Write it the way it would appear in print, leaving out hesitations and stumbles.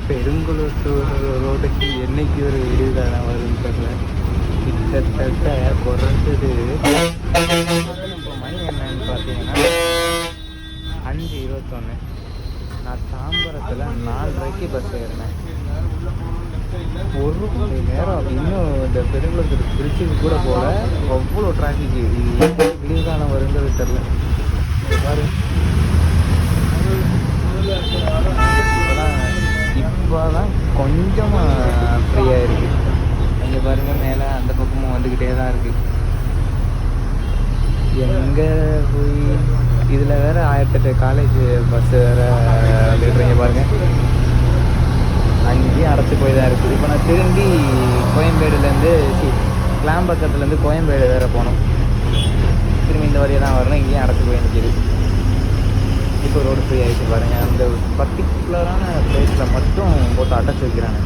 பெருங்குளத்தூர் ரோடுக்கு என்னைக்கு ஒரு விடுதான வரும்னு தெரியல. கிட்டத்தட்ட குறைஞ்சது இப்போ மணி என்னன்னு பார்த்தீங்கன்னா 5:21. நான் தாம்பரத்தில் 4:30 பஸ் ஏறினேன். 1 மணி நேரம் இன்னும் இந்த பெருங்குளத்தூர் பிரிட்ஜுக்கு கூட போல. அவ்வளோ டிராஃபிக். இது விடுதான வருங்கிறது தெரில. பாரு, இப்போதான் கொஞ்சமாக ஃப்ரீயாக இருக்குது. இங்கே பாருங்கள், மேலே அந்த பக்கமும் வந்துக்கிட்டே தான் இருக்குது. எங்கே போய் இதில் வேறு 1008 காலேஜ் பஸ்ஸு வேறு வந்துட்டுருங்க பாருங்கள். அங்கேயும் அடைச்சி போய் தான் இருக்குது. இப்போ நான் திரும்பி கோயம்பேடுலேருந்து கிளாம்பக்கத்துலேருந்து கோயம்பேடு வேறு போகணும். திரும்பி இந்த வழியாக தான் வரணும். இங்கேயும் அடைச்சி போய் நிற்கிது. இப்போ ரோடு ஃப்ரீ ஆகிடுச்சு பாருங்கள். அந்த பர்டிகுலரான பிளேஸில் மட்டும் போட்டு அடைச்சி வைக்கிறாங்க.